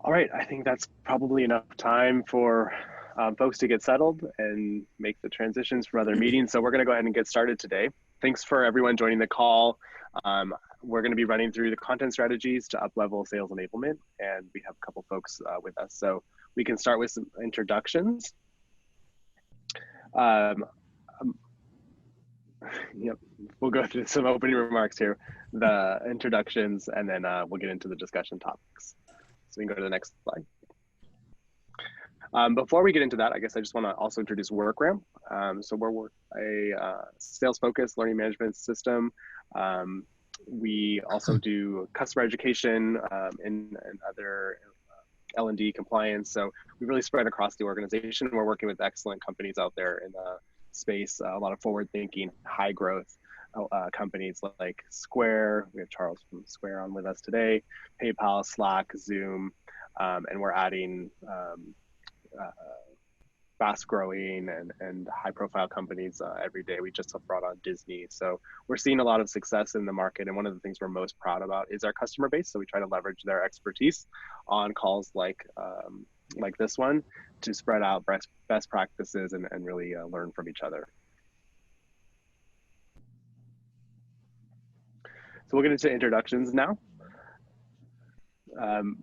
All right, I think that's probably enough time for folks to get settled and make the transitions from other meetings. So we're going to go ahead and get started today. Thanks for everyone joining the call. We're going to be running through the content strategies to up-level sales enablement, and we have a couple folks with us. So we can start with some introductions. Yep, we'll go through some opening remarks here, the introductions, and then we'll get into the discussion topics. So we can go to the next slide. Before we get into that, I guess I just want to also introduce WorkRamp. So we're a sales-focused learning management system. We also do customer education and other L&D compliance. So we really spread across the organization. We're working with excellent companies out there in the space, a lot of forward-thinking, high-growth companies like Square. We have Charles from Square on with us today, PayPal, Slack, Zoom, and we're adding fast-growing and high-profile companies every day. We just brought on Disney. So we're seeing a lot of success in the market, and one of the things we're most proud about is our customer base. So we try to leverage their expertise on calls like this one to spread out best practices and really learn from each other. So we'll get into introductions now.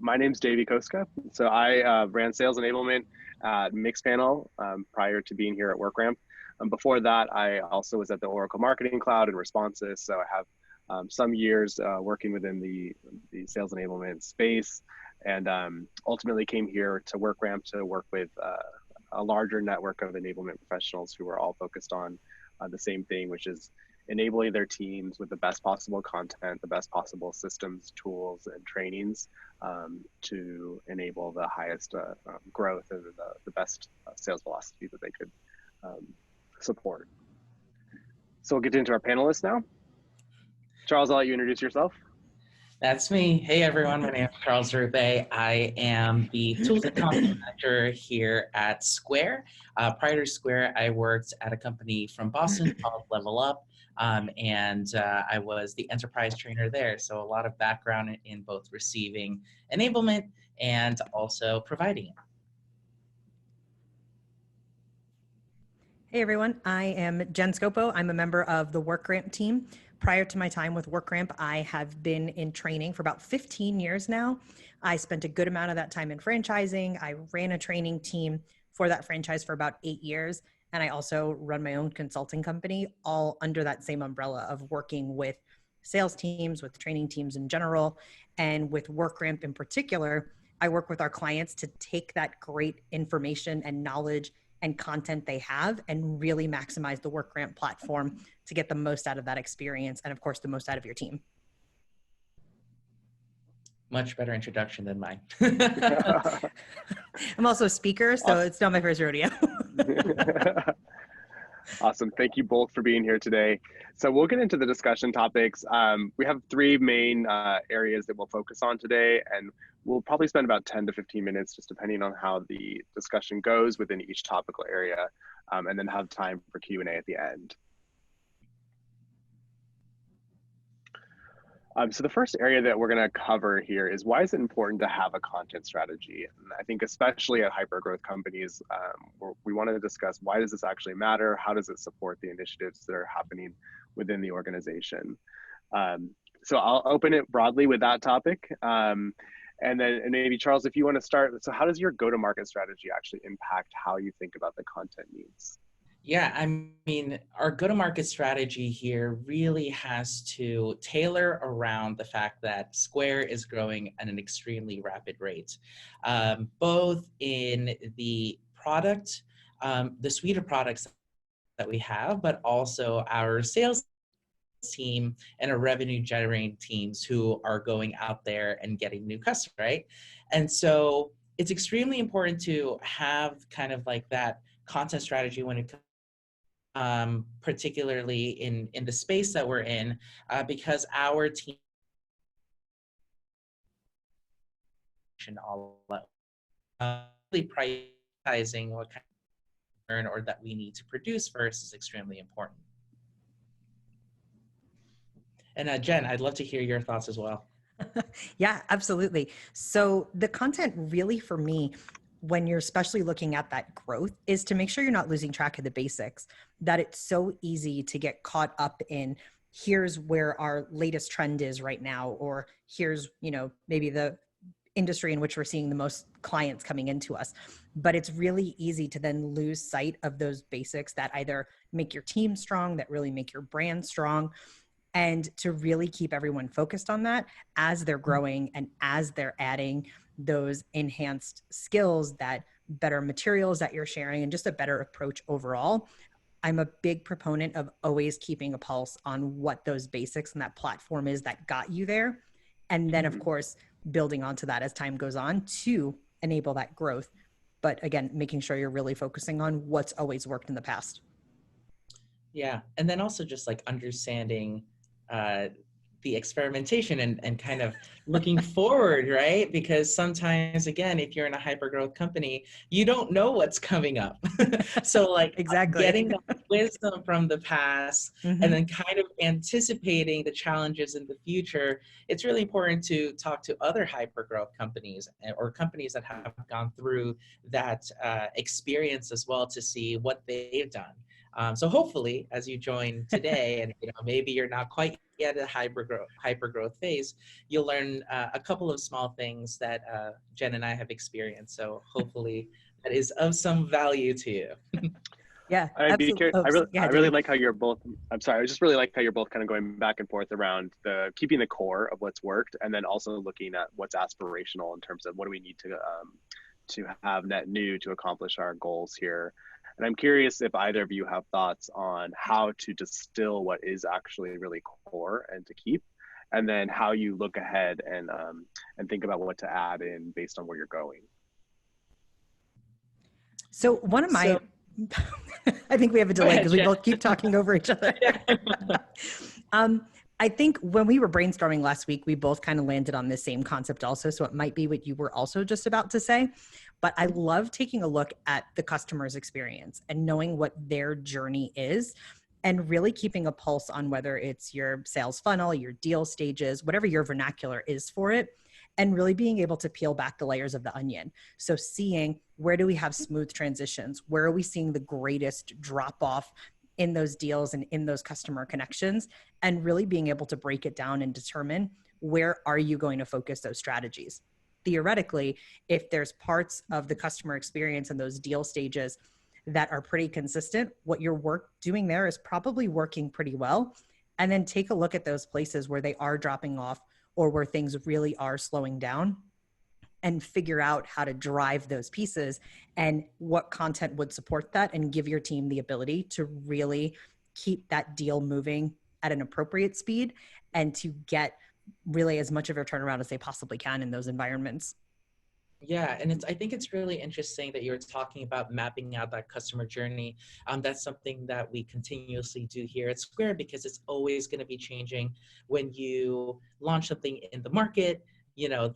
My name's Davey Koska. So I ran sales enablement at Mixpanel prior to being here at WorkRamp. Before that, I also was at the Oracle Marketing Cloud and Responses. So I have some years working within the sales enablement space, and ultimately came here to WorkRamp to work with a larger network of enablement professionals who are all focused on the same thing, which is enabling their teams with the best possible content, the best possible systems, tools, and trainings to enable the highest growth and the best sales velocity that they could support. So we'll get into our panelists now. Charles, I'll let you introduce yourself. That's me. Hey everyone, my name is Charles Derupe. I am the Tools and Content Manager here at Square. Prior to Square, I worked at a company from Boston called Level Up, and I was the enterprise trainer there. So a lot of background in both receiving enablement and also providing it. Hey everyone, I am Jen Scopo. I'm a member of the WorkRamp team. Prior to my time with WorkRamp, I have been in training for about 15 years now. I spent a good amount of that time in franchising. I ran a training team for that franchise for about 8 years. And I also run my own consulting company, all under that same umbrella of working with sales teams, with training teams in general, and with WorkRamp in particular. I work with our clients to take that great information and knowledge and content they have and really maximize the WorkRamp platform to get the most out of that experience and, of course, the most out of your team. Much better introduction than mine. I'm also a speaker, so it's not my first rodeo. Awesome. Thank you both for being here today. So we'll get into the discussion topics. We have 3 main areas that we'll focus on today, and we'll probably spend about 10 to 15 minutes, just depending on how the discussion goes within each topical area, and then have time for Q&A at the end. So the first area that we're going to cover here is why is it important to have a content strategy? And I think especially at hypergrowth companies, we want to discuss why does this actually matter? How does it support the initiatives that are happening within the organization? So I'll open it broadly with that topic. And then maybe Charles, if you want to start, so how does your go-to-market strategy actually impact how you think about the content needs? Yeah, I mean, our go-to-market strategy here really has to tailor around the fact that Square is growing at an extremely rapid rate, both in the product, the suite of products that we have, but also our sales team and our revenue generating teams who are going out there and getting new customers, right? And so it's extremely important to have kind of like that content strategy when it comes particularly in the space that we're in, because our team all really prioritizing what kind of learn or that we need to produce first is extremely important. And Jen, I'd love to hear your thoughts as well. Yeah, absolutely. So the content really for me, when you're especially looking at that growth, is to make sure you're not losing track of the basics, that it's so easy to get caught up in here's where our latest trend is right now, or here's, maybe the industry in which we're seeing the most clients coming into us. But it's really easy to then lose sight of those basics that either make your team strong, that really make your brand strong, and to really keep everyone focused on that as they're growing and as they're adding those enhanced skills, that better materials that you're sharing, and just a better approach overall. I'm a big proponent of always keeping a pulse on what those basics and that platform is that got you there. And then, of course, building onto that as time goes on to enable that growth. But again, making sure you're really focusing on what's always worked in the past. Yeah. And then also just like understanding the experimentation and kind of looking forward, right? Because sometimes, again, if you're in a hypergrowth company, you don't know what's coming up. So like Exactly. getting that wisdom from the past Mm-hmm. and then kind of anticipating the challenges in the future, it's really important to talk to other hypergrowth companies or companies that have gone through that experience as well to see what they've done. So hopefully, as you join today, and maybe you're not quite yet at a hypergrowth phase, you'll learn a couple of small things that Jen and I have experienced. So hopefully, that is of some value to you. Yeah, I'd be curious. absolutely. I really like how you're both. I'm sorry. I just really like how you're both kind of going back and forth around the keeping the core of what's worked, and then also looking at what's aspirational in terms of what do we need to have net new to accomplish our goals here. And I'm curious if either of you have thoughts on how to distill what is actually really core and to keep, and then how you look ahead and think about what to add in based on where you're going. So one of my, I think we have a delay because we both keep talking over each other. I think when we were brainstorming last week, we both kind of landed on the same concept also. So it might be what you were also just about to say. But I love taking a look at the customer's experience and knowing what their journey is, and really keeping a pulse on whether it's your sales funnel, your deal stages, whatever your vernacular is for it, and really being able to peel back the layers of the onion. So seeing where do we have smooth transitions? Where are we seeing the greatest drop off in those deals and in those customer connections, and really being able to break it down and determine where are you going to focus those strategies. Theoretically, if there's parts of the customer experience and those deal stages that are pretty consistent, what you're doing there is probably working pretty well. And then take a look at those places where they are dropping off or where things really are slowing down, and figure out how to drive those pieces and what content would support that, and give your team the ability to really keep that deal moving at an appropriate speed and to get really as much of a turnaround as they possibly can in those environments. Yeah, and I think it's really interesting that you're talking about mapping out that customer journey. That's something that we continuously do here at Square, because it's always going to be changing. When you launch something in the market,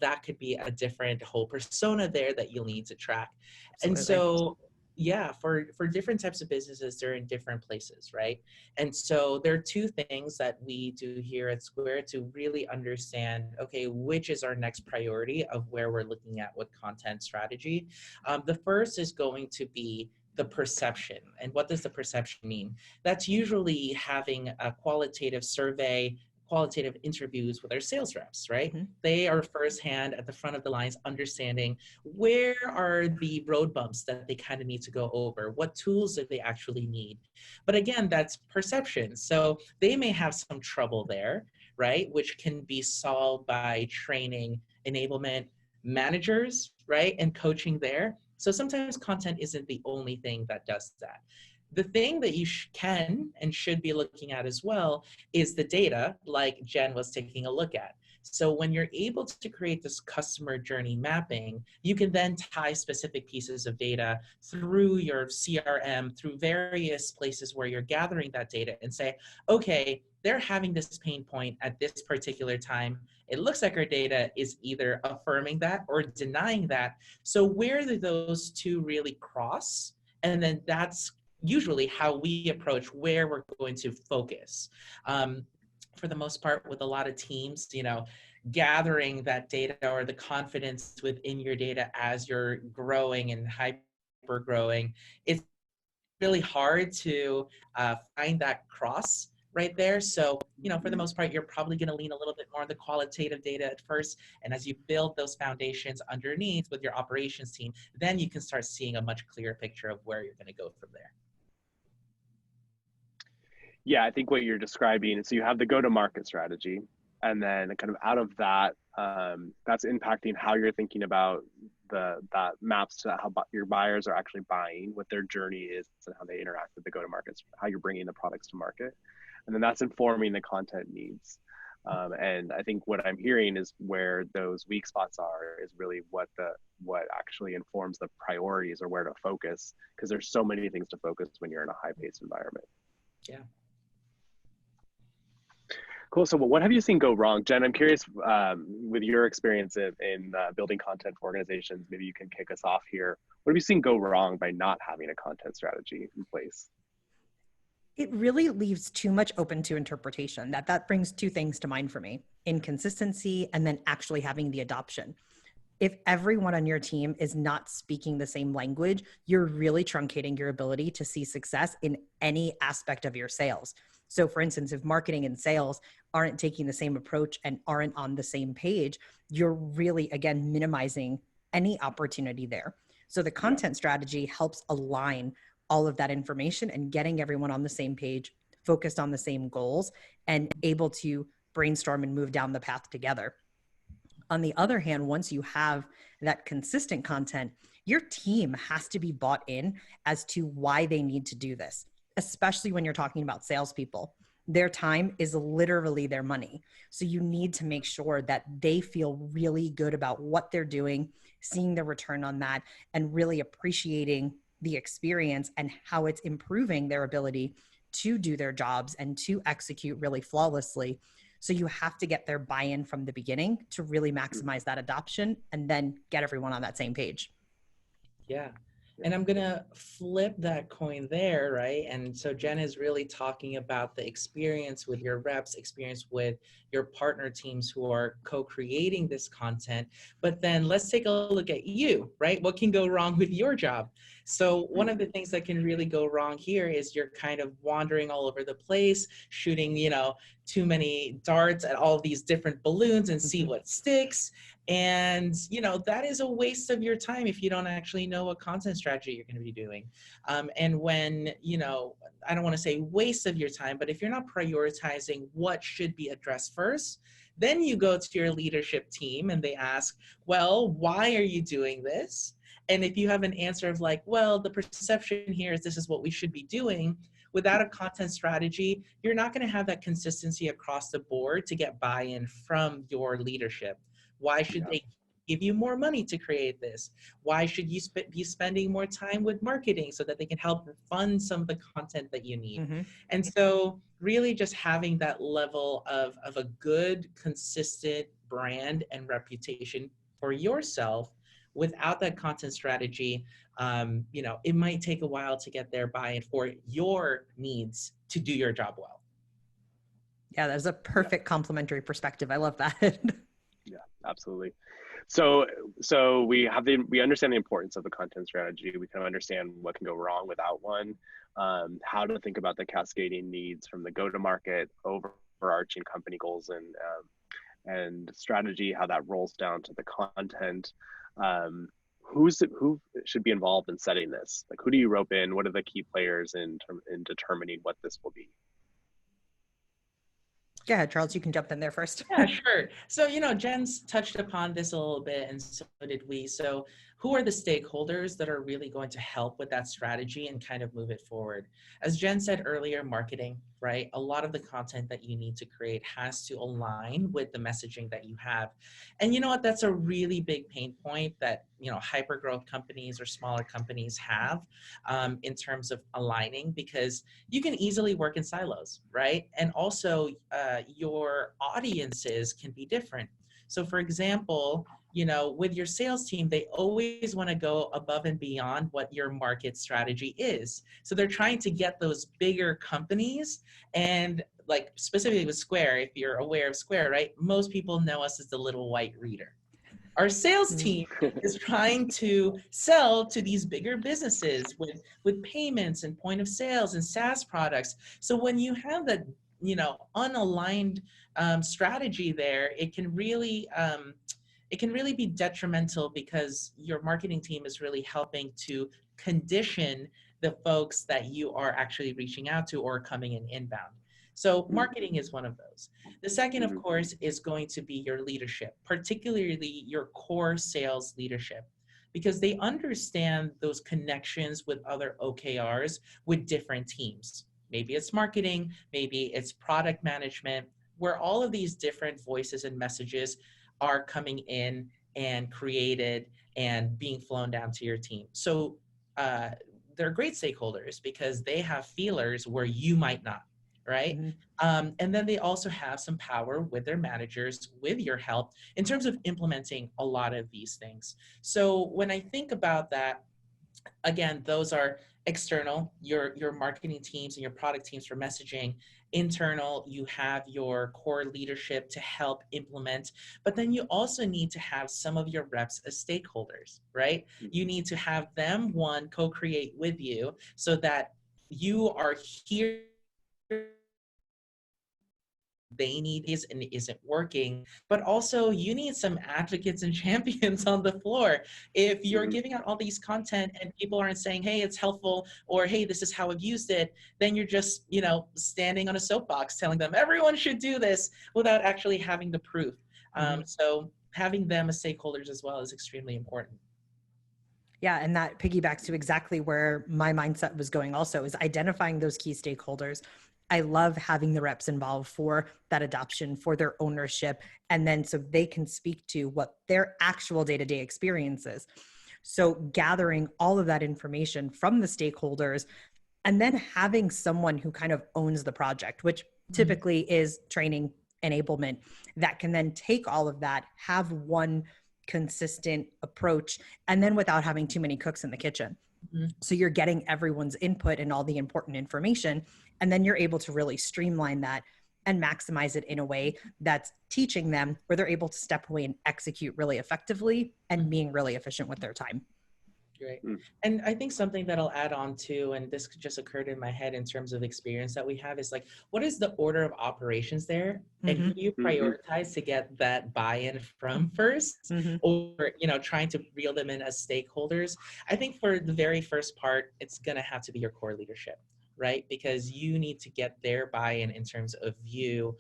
that could be a different whole persona there that you'll need to track. Absolutely. And so, yeah, for different types of businesses, they're in different places, right? And so there are two things that we do here at Square to really understand, okay, which is our next priority of where we're looking at with content strategy. The first is going to be the perception. And what does the perception mean? That's usually having a qualitative survey, qualitative interviews with our sales reps, right? Mm-hmm. They are firsthand at the front of the lines, understanding where are the road bumps that they kind of need to go over, what tools do they actually need. But again, that's perception. So they may have some trouble there, right? Which can be solved by training enablement managers, right? And coaching there. So sometimes content isn't the only thing that does that. The thing that you can and should be looking at as well is the data, like Jen was taking a look at. So when you're able to create this customer journey mapping, you can then tie specific pieces of data through your CRM, through various places where you're gathering that data, and say, okay, they're having this pain point at this particular time. It looks like our data is either affirming that or denying that. So where do those two really cross? And then that's usually how we approach where we're going to focus. For the most part, with a lot of teams, gathering that data or the confidence within your data as you're growing and hyper growing, it's really hard to find that cross right there. So, for the most part, you're probably going to lean a little bit more on the qualitative data at first. And as you build those foundations underneath with your operations team, then you can start seeing a much clearer picture of where you're going to go from there. Yeah, I think what you're describing is, so you have the go-to-market strategy, and then kind of out of that, that's impacting how you're thinking about that maps to how your buyers are actually buying, what their journey is, and how they interact with the go-to-markets, how you're bringing the products to market, and then that's informing the content needs. And I think what I'm hearing is where those weak spots are is really what actually informs the priorities or where to focus, because there's so many things to focus when you're in a high-paced environment. Yeah. Cool. So what have you seen go wrong? Jen, I'm curious, with your experience in building content for organizations, maybe you can kick us off here. What have you seen go wrong by not having a content strategy in place? It really leaves too much open to interpretation. That brings two things to mind for me: inconsistency and then actually having the adoption. If everyone on your team is not speaking the same language, you're really truncating your ability to see success in any aspect of your sales. So for instance, if marketing and sales aren't taking the same approach and aren't on the same page, you're really, again, minimizing any opportunity there. So the content strategy helps align all of that information and getting everyone on the same page, focused on the same goals, and able to brainstorm and move down the path together. On the other hand, once you have that consistent content, your team has to be bought in as to why they need to do this, especially when you're talking about salespeople. Their time is literally their money. So you need to make sure that they feel really good about what they're doing, seeing the return on that, and really appreciating the experience and how it's improving their ability to do their jobs and to execute really flawlessly. So you have to get their buy-in from the beginning to really maximize that adoption and then get everyone on that same page. Yeah. And I'm going to flip that coin there, right? And so Jen is really talking about the experience with your reps, experience with your partner teams who are co-creating this content. But then let's take a look at you, right? What can go wrong with your job? So one of the things that can really go wrong here is you're kind of wandering all over the place, shooting, too many darts at all these different balloons and see what sticks. And, that is a waste of your time if you don't actually know what content strategy you're going to be doing. And when, I don't want to say waste of your time, but if you're not prioritizing what should be addressed first, then you go to your leadership team and they ask, well, why are you doing this? And if you have an answer of like, well, the perception here is this is what we should be doing, without a content strategy, you're not going to have that consistency across the board to get buy-in from your leadership. Why should they give you more money to create this? Why should you be spending more time with marketing so that they can help fund some of the content that you need? And so really just having that level of a good, consistent brand and reputation for yourself without that content strategy, it might take a while to get their buy-in for your needs to do your job well. Yeah, that's a perfect complementary perspective. I love that. Yeah, absolutely. So we understand the importance of the content strategy. We kind of understand what can go wrong without one, how to think about the cascading needs from the go-to-market, overarching company goals and strategy, how that rolls down to the content. Who should be involved in setting this? Like, who do you rope in? What are the key players in determining what this will be? Go ahead, Charles, you can jump in there first. Yeah, sure. So, Jen's touched upon this a little bit, and so did we. So who are the stakeholders that are really going to help with that strategy and kind of move it forward? As Jen said earlier, marketing, right? A lot of the content that you need to create has to align with the messaging that you have. And you know what? That's a really big pain point that, hyper-growth companies or smaller companies have in terms of aligning, because you can easily work in silos, right? And also your audiences can be different. So for example, with your sales team, they always want to go above and beyond what your market strategy is. So they're trying to get those bigger companies, and like specifically with Square, if you're aware of Square, right? Most people know us as the little white reader. Our sales team is trying to sell to these bigger businesses with payments and point of sales and SaaS products. So when you have that, you know, unaligned strategy there, it can really be detrimental, because your marketing team is really helping to condition the folks that you are actually reaching out to or coming in inbound. So marketing is one of those. The second, of course, is going to be your leadership, particularly your core sales leadership, because they understand those connections with other OKRs with different teams. Maybe it's marketing, maybe it's product management, where all of these different voices and messages are coming in and created and being flown down to your team. So they're great stakeholders because they have feelers where you might not, right? And then they also have some power with their managers, with your help, in terms of implementing a lot of these things. So when I think about that, again, those are external, your marketing teams and your product teams for messaging. Internal, you have your core leadership to help implement, but then you also need to have some of your reps as stakeholders, right? You need to have them, one, co-create with you so that you are here they need is and isn't working, but also you need some advocates and champions on the floor. If you're giving out all these content and people aren't saying, hey, it's helpful, or hey, this is how I've used it, then you're just, you know, standing on a soapbox telling them everyone should do this without actually having the proof. So having them as stakeholders as well is extremely important. Yeah, and that piggybacks to exactly where my mindset was going also, is identifying those key stakeholders. I love having the reps involved for that adoption, for their ownership, and then so they can speak to what their actual day-to-day experience is. So gathering all of that information from the stakeholders, and then having someone who kind of owns the project, which typically is training, enablement, that can then take all of that, have one consistent approach, and then without having too many cooks in the kitchen. So you're getting everyone's input and all the important information, and then you're able to really streamline that and maximize it in a way that's teaching them where they're able to step away and execute really effectively and being really efficient with their time. Great. And I think something that I'll add on to, and this just occurred in my head in terms of experience that we have, is like, what is the order of operations there? And who do you prioritize to get that buy-in from first? Or, you know, trying to reel them in as stakeholders? I think for the very first part, it's going to have to be your core leadership, right? Because you need to get their buy-in in terms of you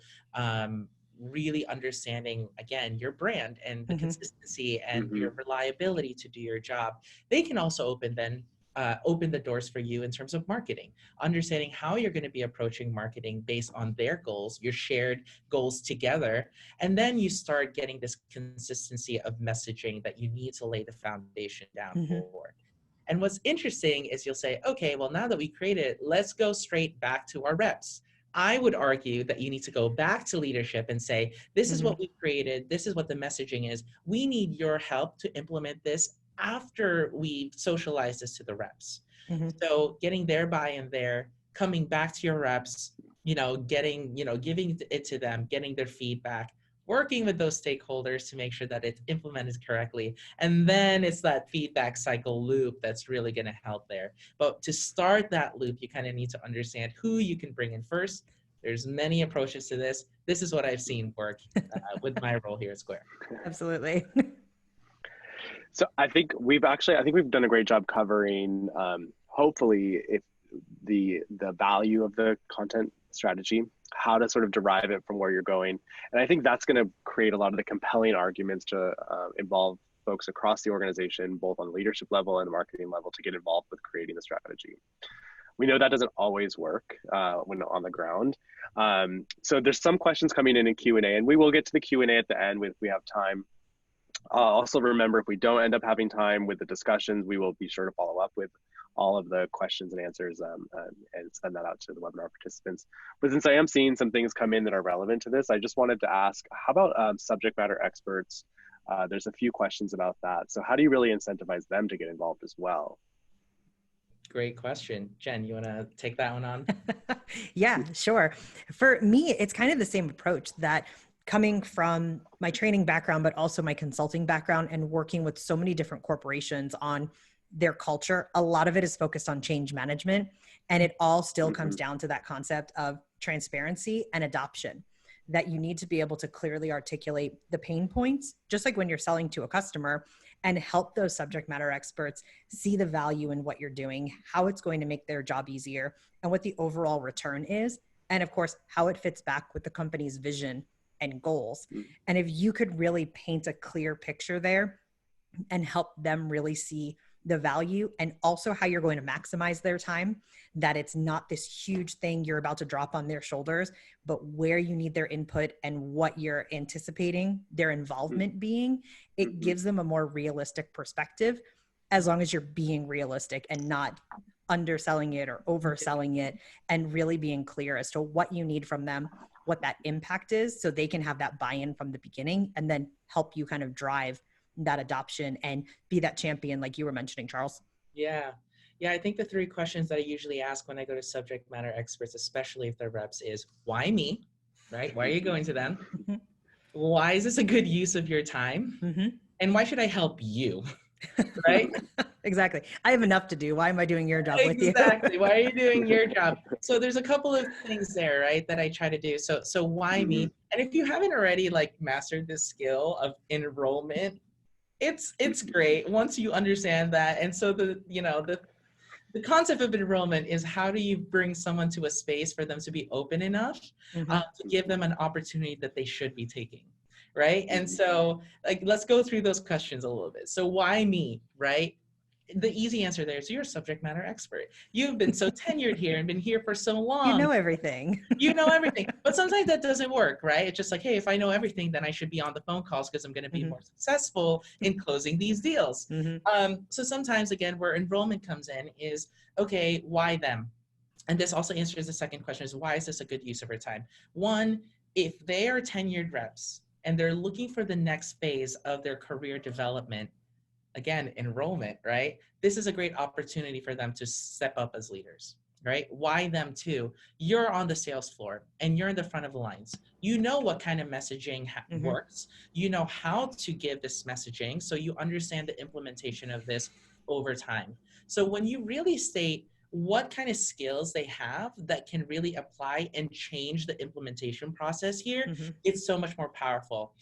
really understanding, again, your brand and the consistency and your reliability to do your job. They can also open the doors for you in terms of marketing, understanding how you're going to be approaching marketing based on their goals, your shared goals together. And then you start getting this consistency of messaging that you need to lay the foundation down for. And what's interesting is you'll say, okay, well, now that we created it, let's go straight back to our reps. I would argue that you need to go back to leadership and say, this is what we created. This is what the messaging is. We need your help to implement this after we socialize this to the reps. So getting their buy-in there, coming back to your reps, you know, giving it to them, getting their feedback, working with those stakeholders to make sure that it's implemented correctly. And then it's that feedback cycle loop that's really going to help there. But to start that loop, you kind of need to understand who you can bring in first. There's many approaches to this. This is what I've seen work with my role here at Square. Absolutely. So I think we've done a great job covering, hopefully, if the value of the content strategy, how to sort of derive it from where you're going. And I think that's going to create a lot of the compelling arguments to involve folks across the organization, both on the leadership level and the marketing level, to get involved with creating the strategy. We know that doesn't always work when on the ground. So there's some questions coming in Q&A, and we will get to the Q&A at the end if we have time. Also remember, if we don't end up having time with the discussions, we will be sure to follow up with all of the questions and answers and send that out to the webinar participants. But since I am seeing some things come in that are relevant to this, I just wanted to ask, how about subject matter experts? There's a few questions about that. So how do you really incentivize them to get involved as well? Great question. Jen, you want to take that one on? Yeah, sure. For me, it's kind of the same approach that coming from my training background, but also my consulting background and working with so many different corporations on their culture, a lot of it is focused on change management. And it all still comes down to that concept of transparency and adoption, that you need to be able to clearly articulate the pain points, just like when you're selling to a customer, and help those subject matter experts see the value in what you're doing, how it's going to make their job easier, and what the overall return is. And of course, how it fits back with the company's vision and goals. And if you could really paint a clear picture there and help them really see the value and also how you're going to maximize their time, that it's not this huge thing you're about to drop on their shoulders, but where you need their input and what you're anticipating their involvement being, it gives them a more realistic perspective, as long as you're being realistic and not underselling it or overselling it, and really being clear as to what you need from them, what that impact is, so they can have that buy-in from the beginning and then help you kind of drive that adoption and be that champion like you were mentioning, Charles. Yeah. Yeah, I think the three questions that I usually ask when I go to subject matter experts, especially if they're reps, is why me, right? Why are you going to them? Why is this a good use of your time? And why should I help you, right? Exactly. I have enough to do. Why am I doing your job with you? Exactly. Why are you doing your job? So there's a couple of things there, right, that I try to do. So why me? And if you haven't already like mastered this skill of enrollment, it's great once you understand that. And so the concept of enrollment is, how do you bring someone to a space for them to be open enough to give them an opportunity that they should be taking, right? And so like, let's go through those questions a little bit. So why me, right? The easy answer there is, you're a subject matter expert. You've been so tenured here and been here for so long. You know everything. You know everything. But sometimes that doesn't work, right? It's just like, hey, if I know everything, then I should be on the phone calls because I'm going to be more successful in closing these deals. So sometimes, again, where enrollment comes in is, okay, why them? And this also answers the second question, is why is this a good use of our time? One, if they are tenured reps and they're looking for the next phase of their career development, again, enrollment, right? This is a great opportunity for them to step up as leaders, right? Why them too? You're on the sales floor and you're in the front of the lines. You know what kind of messaging works. You know how to give this messaging, so you understand the implementation of this over time. So when you really state what kind of skills they have that can really apply and change the implementation process here, it's so much more powerful.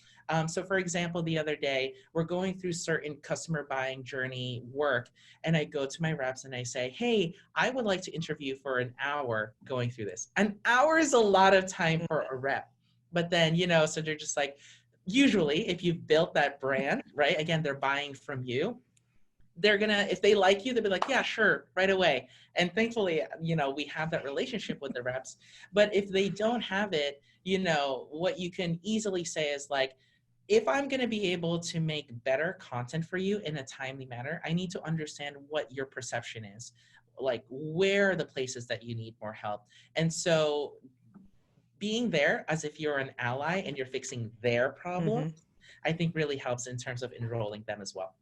So for example, the other day, we're going through certain customer buying journey work, and I go to my reps and I say, hey, I would like to interview for an hour going through this. An hour is a lot of time for a rep. But then, so they're just like, usually if you've built that brand, right, again, they're buying from you. They're gonna, if they like you, they'll be like, yeah, sure, right away. And thankfully, we have that relationship with the reps. But if they don't have it, what you can easily say is like, if I'm going to be able to make better content for you in a timely manner, I need to understand what your perception is. Like, where are the places that you need more help? And so being there as if you're an ally and you're fixing their problem, I think really helps in terms of enrolling them as well.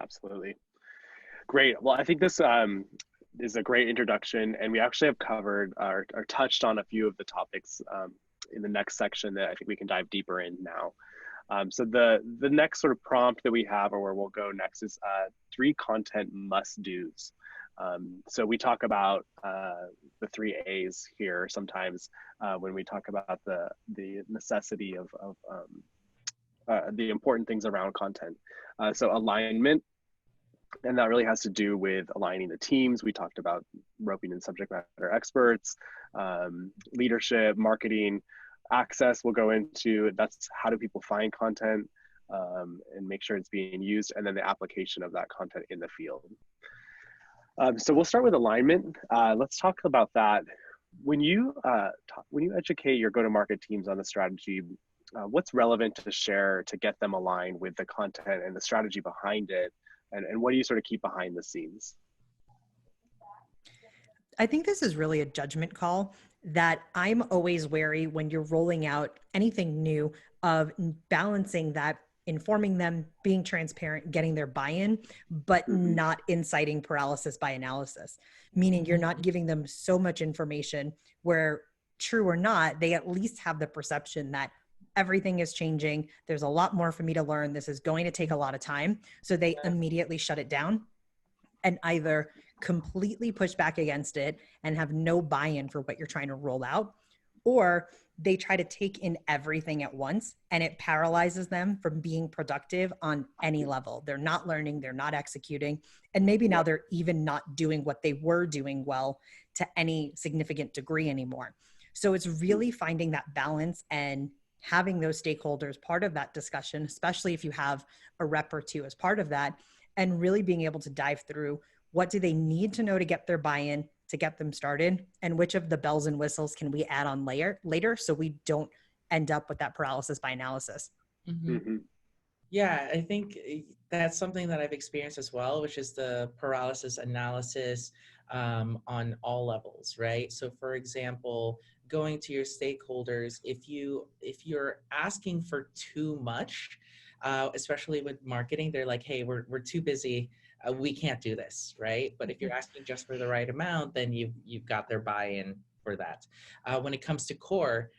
Absolutely. Great. Well, I think this is a great introduction, and we actually have covered or touched on a few of the topics in the next section that I think we can dive deeper in now. So the next sort of prompt that we have, or where we'll go next, is 3 content must-dos. So we talk about the 3 A's here sometimes when we talk about the necessity of the important things around content. So alignment, and that really has to do with aligning the teams. We talked about roping in subject matter experts, leadership, marketing, access. We'll go into, that's how do people find content and make sure it's being used, and then the application of that content in the field. So we'll start with alignment. Let's talk about that. When you educate your go-to-market teams on the strategy, what's relevant to share to get them aligned with the content and the strategy behind it? And what do you sort of keep behind the scenes? I think this is really a judgment call that I'm always wary when you're rolling out anything new of balancing that informing them, being transparent, getting their buy-in, but not inciting paralysis by analysis, meaning you're not giving them so much information where, true or not, they at least have the perception that everything is changing. There's a lot more for me to learn. This is going to take a lot of time. So they immediately shut it down and either completely push back against it and have no buy-in for what you're trying to roll out, or they try to take in everything at once and it paralyzes them from being productive on any level. They're not learning, they're not executing, and maybe now they're even not doing what they were doing well to any significant degree anymore. So it's really finding that balance and having those stakeholders part of that discussion, especially if you have a rep or two as part of that, and really being able to dive through what do they need to know to get their buy-in, to get them started, and which of the bells and whistles can we add on later so we don't end up with that paralysis by analysis. Yeah, I think that's something that I've experienced as well, which is the paralysis analysis on all levels, right? So for example, going to your stakeholders, if you're asking for too much, especially with marketing, they're like, hey, we're too busy. We can't do this, right? But if you're asking just for the right amount, then you've got their buy-in for that. When it comes to core,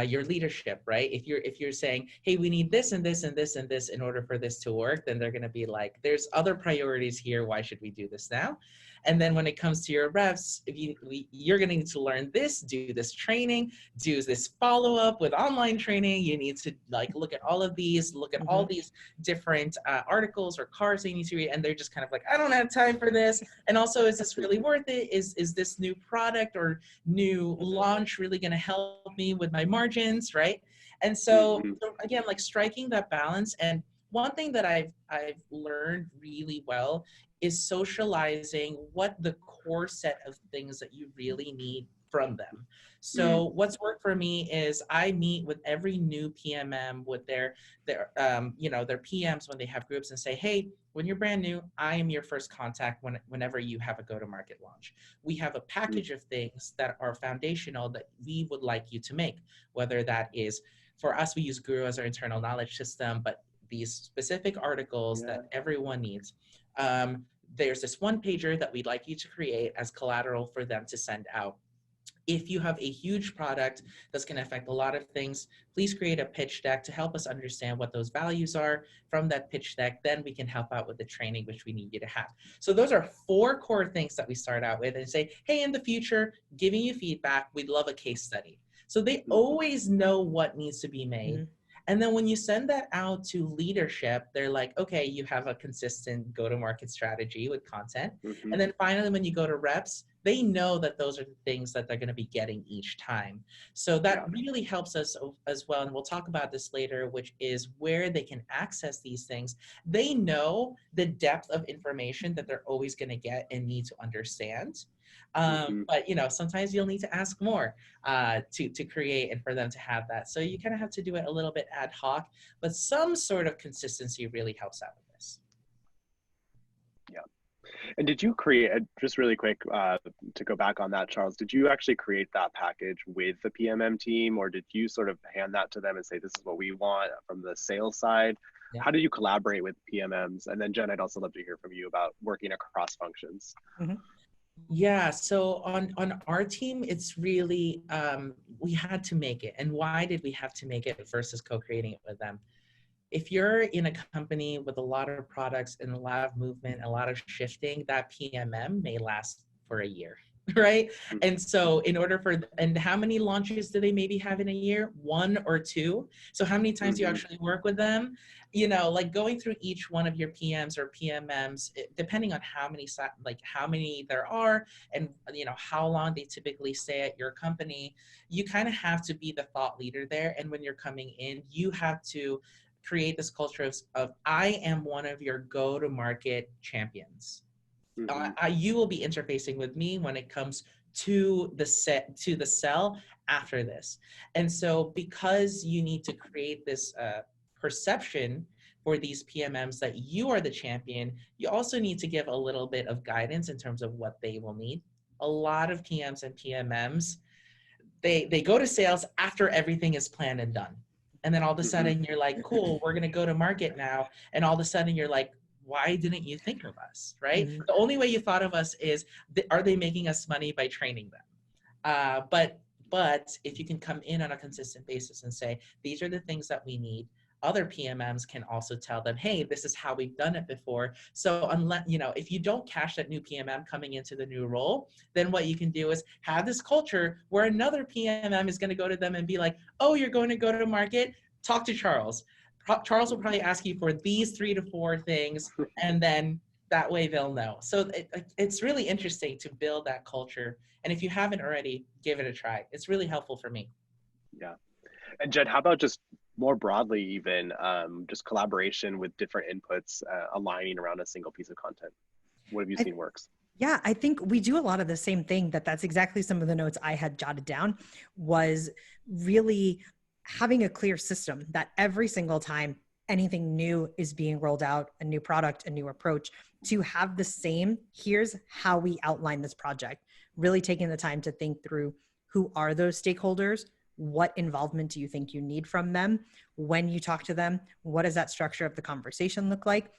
your leadership, right? If you're saying, hey, we need this and this and this and this in order for this to work, then they're going to be like, there's other priorities here. Why should we do this now? And then when it comes to your reps, you're going to need to learn this, do this training, do this follow-up with online training. You need to like look at all of these, look at all these different articles or cards they need to read. And they're just kind of like, I don't have time for this. And also, is this really worth it? Is this new product or new launch really going to help me with my margins, right? And so again, like striking that balance. And one thing that I've learned really well is socializing what the core set of things that you really need from them. So what's worked for me is I meet with every new PMM with their PMs when they have groups and say, hey, when you're brand new, I am your first contact whenever you have a go-to-market launch. We have a package of things that are foundational that we would like you to make, whether that is, for us, we use Guru as our internal knowledge system, but these specific articles that everyone needs. There's this one pager that we'd like you to create as collateral for them to send out. If you have a huge product that's going to affect a lot of things, please create a pitch deck to help us understand what those values are. From that pitch deck, then we can help out with the training, which we need you to have. So those are 4 core things that we start out with and say, hey, in the future, giving you feedback, we'd love a case study. So they always know what needs to be made. And then when you send that out to leadership, they're like, okay, you have a consistent go-to-market strategy with content. And then finally, when you go to reps, they know that those are the things that they're going to be getting each time. So that really helps us as well. And we'll talk about this later, which is where they can access these things. They know the depth of information that they're always going to get and need to understand. But sometimes you'll need to ask more to create and for them to have that. So you kind of have to do it a little bit ad hoc, but some sort of consistency really helps out with this. Yeah. And did you create, just really quick to go back on that, Charles, did you actually create that package with the PMM team, or did you sort of hand that to them and say, this is what we want from the sales side? Yeah. How did you collaborate with PMMs? And then Jen, I'd also love to hear from you about working across functions. Yeah, so on our team, it's really, we had to make it. And why did we have to make it versus co-creating it with them? If you're in a company with a lot of products and a lot of movement, a lot of shifting, that PMM may last for a year, right? And so and how many launches do they maybe have in a year? 1 or 2. So how many times do you actually work with them? Like going through each one of your PMs or PMMs, depending on how many there are and, how long they typically stay at your company, you kind of have to be the thought leader there. And when you're coming in, you have to create this culture of I am one of your go-to-market champions. You will be interfacing with me when it comes to the sell after this. And so because you need to create this perception for these PMMs that you are the champion, you also need to give a little bit of guidance in terms of what they will need. A lot of PMs and PMMs, they go to sales after everything is planned and done. And then all of a sudden you're like, cool, we're going to go to market now. And all of a sudden you're like, why didn't you think of us, right? The only way you thought of us is, are they making us money by training them? But if you can come in on a consistent basis and say, these are the things that we need, other PMMs can also tell them, hey, this is how we've done it before. So unless, if you don't catch that new PMM coming into the new role, then what you can do is have this culture where another PMM is going to go to them and be like, oh, you're going to go to market? Talk to Charles. Charles will probably ask you for these 3 to 4 things, and then that way they'll know. So it's really interesting to build that culture. And if you haven't already, give it a try. It's really helpful for me. Yeah. And Jen, how about just more broadly, even just collaboration with different inputs aligning around a single piece of content? What have you seen works? Yeah, I think we do a lot of the same thing. That's exactly some of the notes I had jotted down, was really having a clear system that every single time anything new is being rolled out, a new product, a new approach, to have the same, here's how we outline this project, really taking the time to think through who are those stakeholders, what involvement do you think you need from them, when you talk to them, what does that structure of the conversation look like,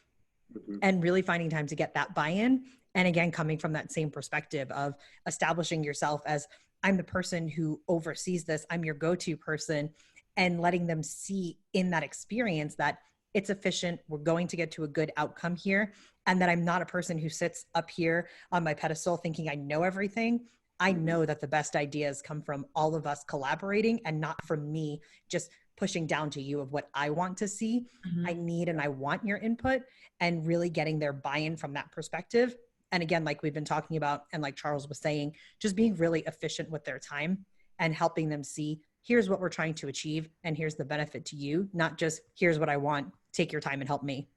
and really finding time to get that buy-in. And again, coming from that same perspective of establishing yourself as, I'm the person who oversees this, I'm your go-to person, and letting them see in that experience that it's efficient, we're going to get to a good outcome here, and that I'm not a person who sits up here on my pedestal thinking I know everything. I know that the best ideas come from all of us collaborating and not from me just pushing down to you of what I want to see. I need and I want your input, and really getting their buy-in from that perspective. And again, like we've been talking about, and like Charles was saying, just being really efficient with their time and helping them see, here's what we're trying to achieve, and here's the benefit to you, not just here's what I want, take your time and help me.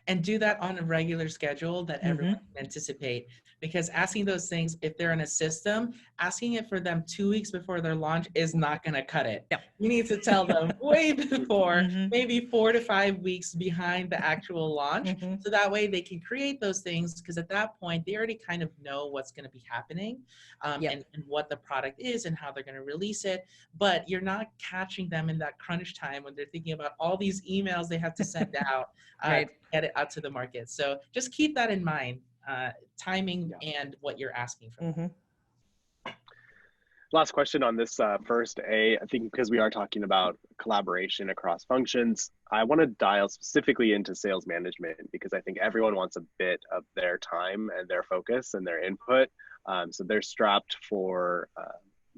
And do that on a regular schedule that everyone can anticipate. Because asking those things, if they're in a system, asking it for them 2 weeks before their launch is not going to cut it. Yep. You need to tell them way before, maybe 4 to 5 weeks behind the actual launch. So that way they can create those things, because at that point, they already kind of know what's going to be happening and what the product is and how they're going to release it. But you're not catching them in that crunch time when they're thinking about all these emails they have to send out. To get it out to the market. So just keep that in mind, timing and what you're asking for. Last question on this first I think because we are talking about collaboration across functions, I want to dial specifically into sales management, because I think everyone wants a bit of their time and their focus and their input. So they're strapped for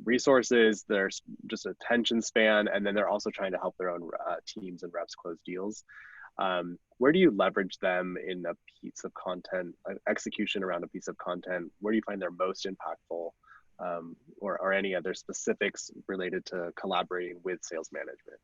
resources, there's just attention span, and then they're also trying to help their own teams and reps close deals. Where do you leverage them in a piece of content, execution around a piece of content? Where do you find they're most impactful, or any other specifics related to collaborating with sales management?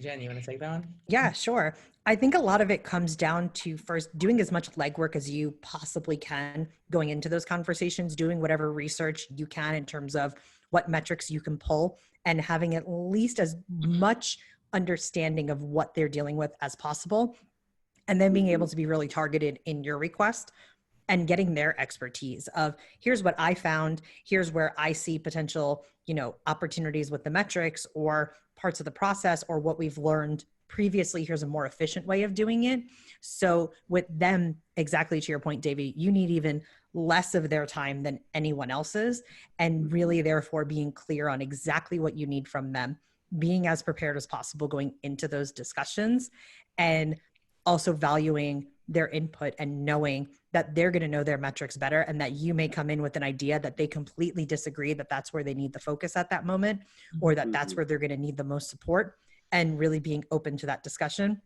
Jen, you want to take that one? Yeah, sure. I think a lot of it comes down to first doing as much legwork as you possibly can going into those conversations, doing whatever research you can in terms of what metrics you can pull, and having at least as much understanding of what they're dealing with as possible, and then being able to be really targeted in your request and getting their expertise of, here's what I found, here's where I see potential, opportunities with the metrics or parts of the process, or what we've learned previously, here's a more efficient way of doing it. So with them, exactly to your point, Davey, you need even less of their time than anyone else's, and really therefore being clear on exactly what you need from them, being as prepared as possible going into those discussions, and also valuing their input and knowing that they're going to know their metrics better, and that you may come in with an idea that they completely disagree that that's where they need the focus at that moment, or that that's where they're going to need the most support, and really being open to that discussion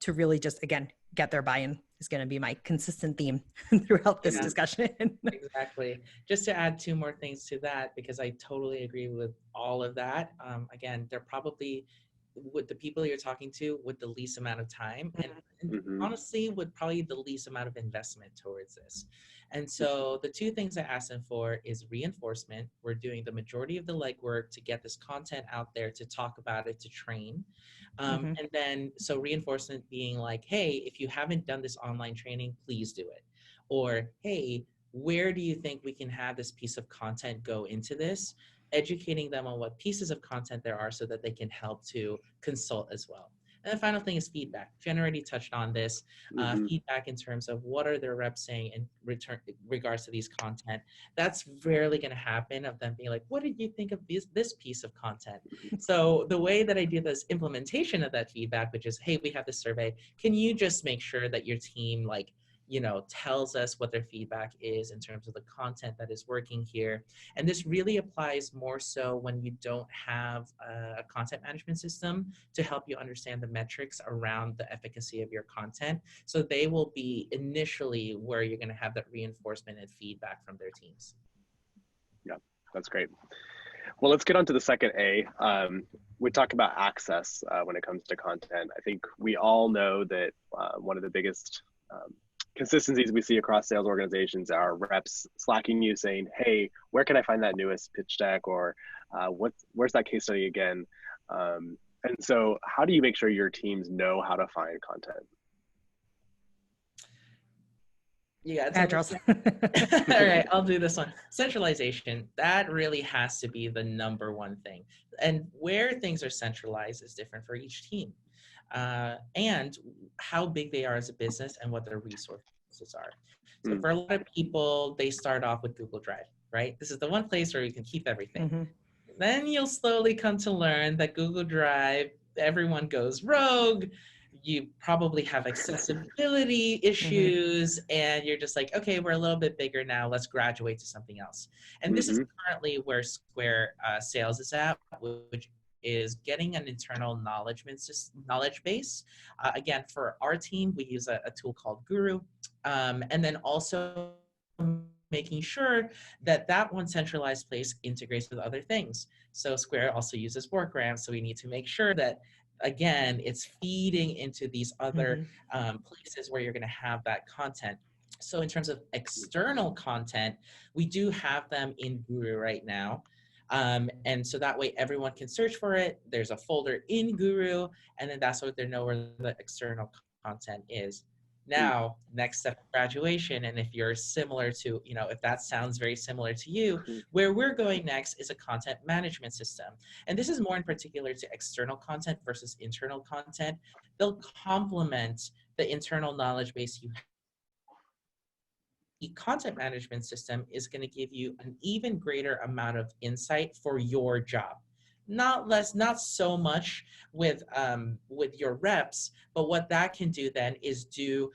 to really just, again, get their buy-in is going to be my consistent theme throughout this discussion. Exactly. Just to add 2 more things to that, because I totally agree with all of that. Again, they're probably, with the people you're talking to, with the least amount of time, and honestly with probably the least amount of investment towards this. And so the 2 things I asked them for is reinforcement. We're doing the majority of the legwork to get this content out there, to talk about it, to train. And then, so reinforcement being like, hey, if you haven't done this online training, please do it. Or, hey, where do you think we can have this piece of content go into this? educating them on what pieces of content there are so that they can help to consult as well. And the final thing is feedback. Jen already touched on this. Feedback in terms of what are their reps saying in regards to these content. That's rarely going to happen of them being like, what did you think of this piece of content? So the way that I do this implementation of that feedback, which is, hey, we have this survey. Can you just make sure that your team tells us what their feedback is in terms of the content that is working here. And this really applies more so when you don't have a content management system to help you understand the metrics around the efficacy of your content. So they will be initially where you're going to have that reinforcement and feedback from their teams. Yeah, that's great. Well, let's get on to the second A. We talk about access when it comes to content. I think we all know that one of the biggest consistencies we see across sales organizations are reps slacking you saying, hey, where can I find that newest pitch deck, or where's that case study again? And so how do you make sure your teams know how to find content? Yeah, Charles. All right, I'll do this one. Centralization, that really has to be the number one thing. And where things are centralized is different for each team. And how big they are as a business and what their resources are. So for a lot of people, they start off with Google Drive, right? This is the one place where you can keep everything. Then you'll slowly come to learn that Google Drive, everyone goes rogue. You probably have accessibility issues, and you're just like, okay, we're a little bit bigger now. Let's graduate to something else. And this is currently where Square Sales is at, which is getting an internal knowledge base. Again, for our team, we use a tool called Guru. And then also making sure that that one centralized place integrates with other things. So Square also uses WorkRamp, so we need to make sure that, again, it's feeding into these other places where you're going to have that content. So in terms of external content, we do have them in Guru right now. And so that way everyone can search for it. There's a folder in Guru, and then that's what they know where the external content is. Now, next step, graduation. And if you're similar to, if that sounds very similar to you, where we're going next is a content management system. And this is more in particular to external content versus internal content. They'll complement the internal knowledge base you have. The content management system is going to give you an even greater amount of insight for your job. Not so much with your reps, but what that can do then is do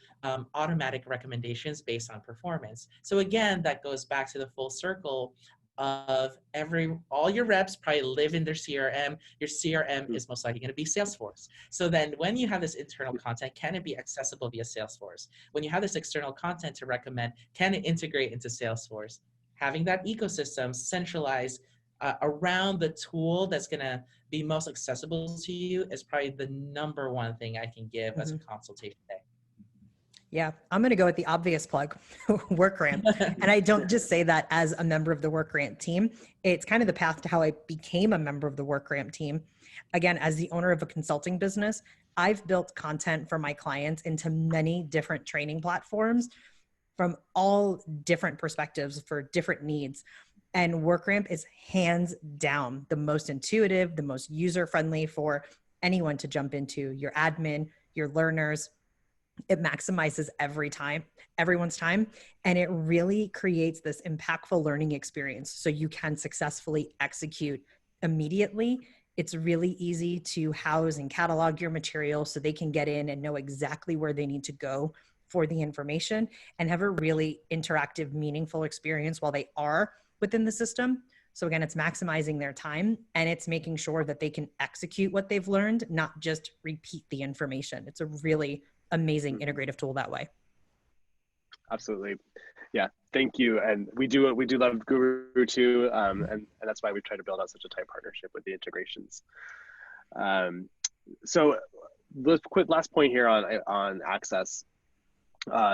automatic recommendations based on performance. So again, that goes back to the full circle of all your reps probably live in their CRM. Your CRM is most likely going to be Salesforce. So then when you have this internal content, can it be accessible via Salesforce? When you have this external content to recommend, can it integrate into Salesforce? Having that ecosystem centralized around the tool that's going to be most accessible to you is probably the number one thing I can give as a consultation day. Yeah, I'm going to go with the obvious plug, WorkRamp. And I don't just say that as a member of the WorkRamp team. It's kind of the path to how I became a member of the WorkRamp team. Again, as the owner of a consulting business, I've built content for my clients into many different training platforms from all different perspectives for different needs. And WorkRamp is hands down the most intuitive, the most user-friendly for anyone to jump into, your admin, your learners. It maximizes everyone's time, and it really creates this impactful learning experience so you can successfully execute immediately. It's really easy to house and catalog your material so they can get in and know exactly where they need to go for the information and have a really interactive, meaningful experience while they are within the system. So again, it's maximizing their time, and it's making sure that they can execute what they've learned, not just repeat the information. It's a really amazing integrative tool that way. Absolutely. Yeah, thank you. And we do love Guru too. And that's why we try to build out such a tight partnership with the integrations. So the quick last point here on access.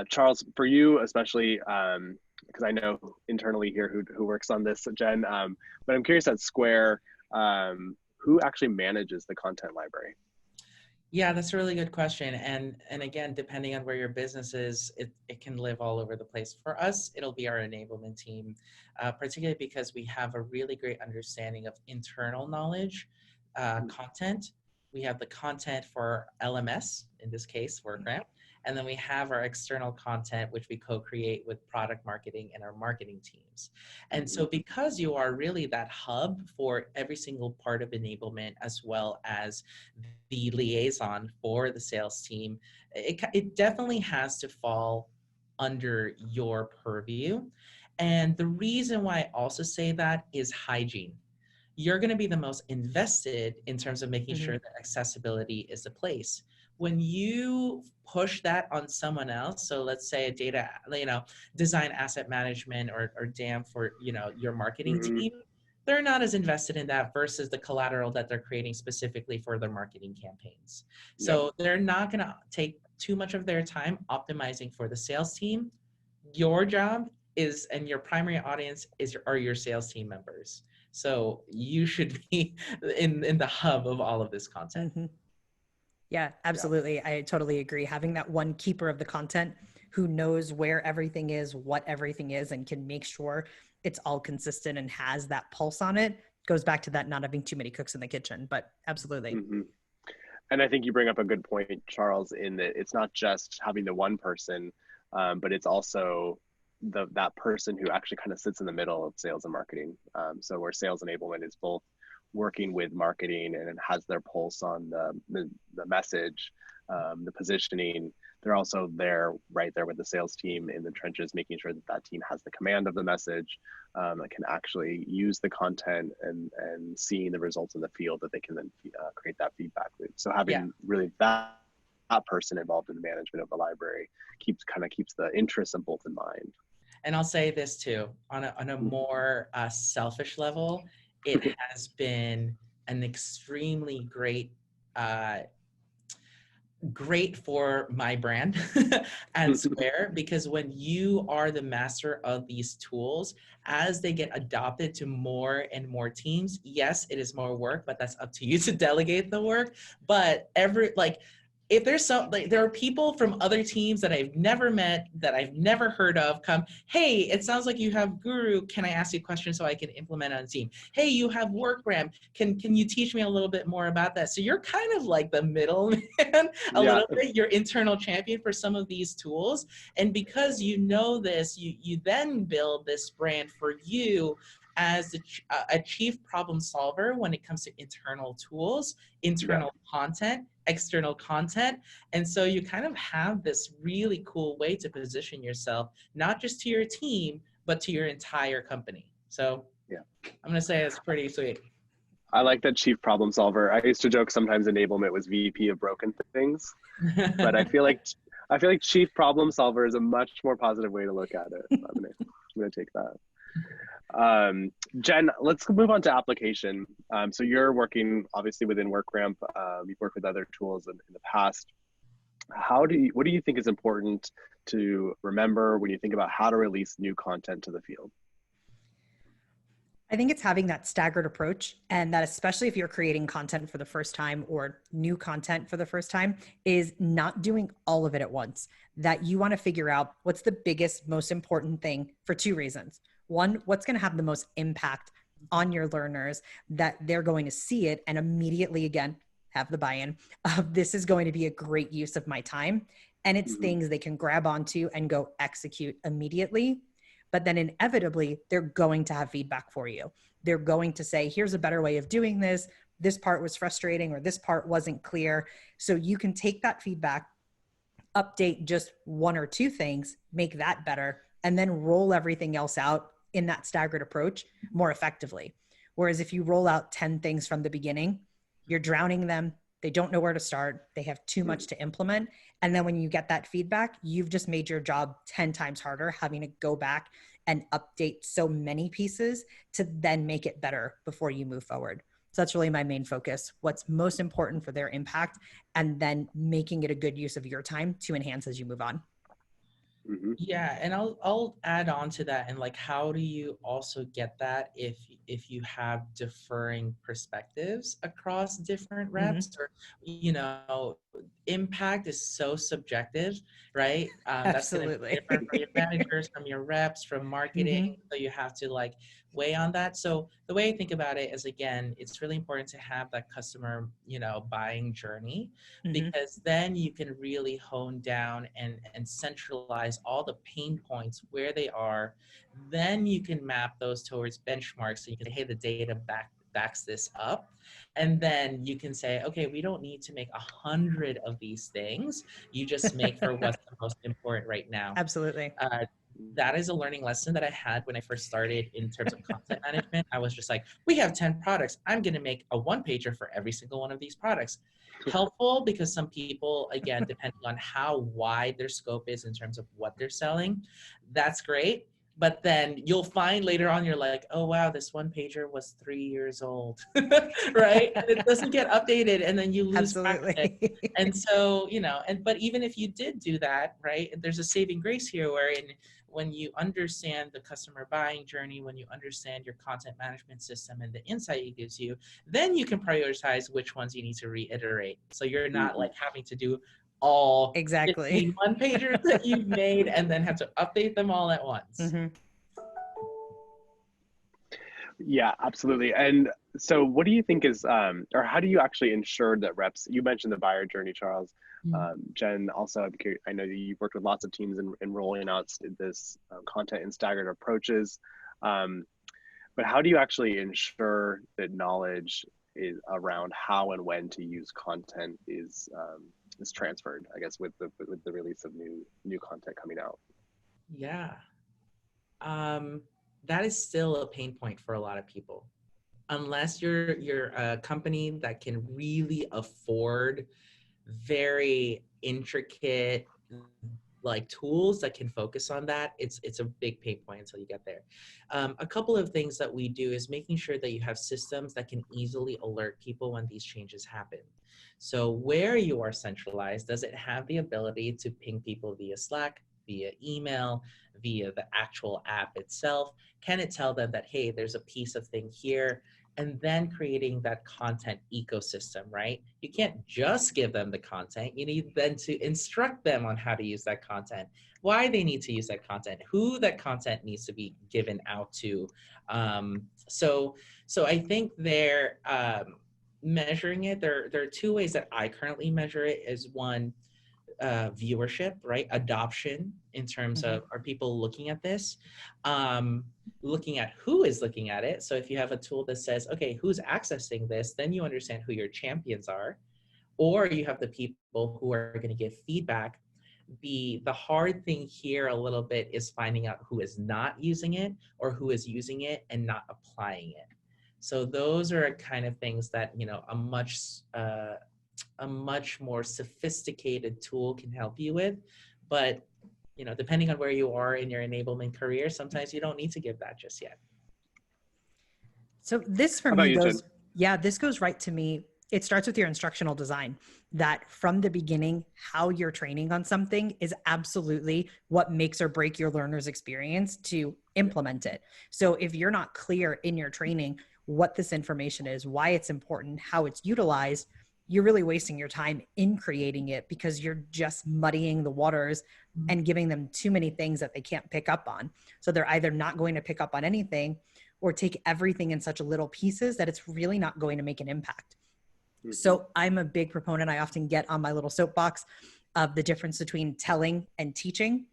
Charles, for you especially, because I know internally here who works on this, Jen, but I'm curious at Square, who actually manages the content library? Yeah, that's a really good question. And again, depending on where your business is, it can live all over the place. For us, it'll be our enablement team, particularly because we have a really great understanding of internal knowledge, content. We have the content for LMS, in this case, WorkRamp, and then we have our external content, which we co-create with product marketing and our marketing teams. And so because you are really that hub for every single part of enablement, as well as the liaison for the sales team, it definitely has to fall under your purview. And the reason why I also say that is hygiene. You're going to be the most invested in terms of making sure that accessibility is a place. When you push that on someone else, so let's say a data, design asset management or DAM for, your marketing team, they're not as invested in that versus the collateral that they're creating specifically for their marketing campaigns. So they're not going to take too much of their time optimizing for the sales team. Your job is, and your primary audience are your sales team members. So you should be in the hub of all of this content. Yeah, absolutely. Yeah. I totally agree. Having that one keeper of the content who knows where everything is, what everything is, and can make sure it's all consistent and has that pulse on it goes back to that not having too many cooks in the kitchen, but absolutely. And I think you bring up a good point, Charles, in that it's not just having the one person, but it's also that person who actually kind of sits in the middle of sales and marketing. So where sales enablement is both working with marketing and has their pulse on the message, the positioning. They're also right there with the sales team in the trenches, making sure that team has the command of the message, and can actually use the content and seeing the results in the field that they can then create that feedback loop. So having really that person involved in the management of the library keeps the interests of both in mind. And I'll say this too, on a more selfish level, it has been an extremely great for my brand and Square, because when you are the master of these tools, as they get adopted to more and more teams, yes, it is more work, but that's up to you to delegate the work. But if there's there are people from other teams that I've never met, that I've never heard of, come, hey, it sounds like you have Guru. Can I ask you a question so I can implement on the team? Hey, you have WorkRamp. Can you teach me a little bit more about that? So you're kind of like the middleman a little bit, your internal champion for some of these tools. And because you know this, you then build this brand for you as a chief problem solver when it comes to internal tools, internal content, external content. And so you kind of have this really cool way to position yourself, not just to your team, but to your entire company. So I'm going to say it's pretty sweet. I like that chief problem solver. I used to joke sometimes enablement was VP of broken things, but I feel like chief problem solver is a much more positive way to look at it. I'm gonna take that. Jen, let's move on to application. So you're working obviously within WorkRamp. You've worked with other tools in the past. What do you think is important to remember when you think about how to release new content to the field? I think it's having that staggered approach, and that especially if you're creating content for the first time or new content for the first time, is not doing all of it at once. That you want to figure out what's the biggest, most important thing for two reasons. One, what's going to have the most impact on your learners, that they're going to see it and immediately, again, have the buy-in of this is going to be a great use of my time. And it's things they can grab onto and go execute immediately. But then inevitably, they're going to have feedback for you. They're going to say, here's a better way of doing this. This part was frustrating, or this part wasn't clear. So you can take that feedback, update just one or two things, make that better, and then roll everything else out in that staggered approach more effectively. Whereas if you roll out 10 things from the beginning, you're drowning them. They don't know where to start. They have too much to implement. And then when you get that feedback, you've just made your job 10 times harder, having to go back and update so many pieces to then make it better before you move forward. So that's really my main focus. What's most important for their impact, and then making it a good use of your time to enhance as you move on. Mm-hmm. Yeah, and I'll add on to that. And like, how do you also get that if you have differing perspectives across different reps, or impact is so subjective, right? That's going to be Absolutely. different from your managers, from your reps, from marketing. So you have to like weigh on that. So the way I think about it is, again, it's really important to have that customer, buying journey, because then you can really hone down and centralize all the pain points where they are. Then you can map those towards benchmarks. So you can say, hey, the data backs this up. And then you can say, okay, we don't need to make 100 of these things. You just make for what's the most important right now. Absolutely. That is a learning lesson that I had when I first started in terms of content management. I was just like, we have 10 products. I'm going to make a one-pager for every single one of these products. Helpful because some people, again, depending on how wide their scope is in terms of what they're selling, that's great. But then you'll find later on, you're like, oh, wow, this one pager was 3 years old, right? And it doesn't get updated, and then you lose track of it. And so, but even if you did do that, right, there's a saving grace here wherein when you understand the customer buying journey, when you understand your content management system and the insight it gives you, then you can prioritize which ones you need to reiterate. So you're not like having to do all 15 one-pagers that you've made and then have to update them all at once. Yeah, absolutely. And so what do you think is, or how do you actually ensure that reps, you mentioned the buyer journey, Charles, Jen, also, I know that you've worked with lots of teams in rolling out this content in staggered approaches, but how do you actually ensure that knowledge is around how and when to use content is transferred, I guess, with the release of new content coming out? Yeah. That is still a pain point for a lot of people. Unless you're a company that can really afford very intricate like tools that can focus on that, it's a big pain point until you get there. A couple of things that we do is making sure that you have systems that can easily alert people when these changes happen. So where you are centralized, does it have the ability to ping people via Slack, via email, via the actual app itself? Can it tell them that, hey, there's a piece of thing here? And then creating that content ecosystem, right? You can't just give them the content. You need then to instruct them on how to use that content, why they need to use that content, who that content needs to be given out to. So I think they're measuring it. There are two ways that I currently measure it. Is one, viewership, right? Adoption in terms of, are people looking at this? Looking at who is looking at it. So if you have a tool that says, okay, who's accessing this, then you understand who your champions are. Or you have the people who are going to give feedback. The hard thing here a little bit is finding out who is not using it or who is using it and not applying it. So those are kind of things that, a much more sophisticated tool can help you with. But, depending on where you are in your enablement career, sometimes you don't need to give that just yet. So this for me goes, this goes right to me. It starts with your instructional design, that from the beginning, how you're training on something is absolutely what makes or break your learner's experience to implement it. So if you're not clear in your training what this information is, why it's important, how it's utilized, you're really wasting your time in creating it because you're just muddying the waters and giving them too many things that they can't pick up on. So they're either not going to pick up on anything or take everything in such little pieces that it's really not going to make an impact. So I'm a big proponent. I often get on my little soapbox of the difference between telling and teaching.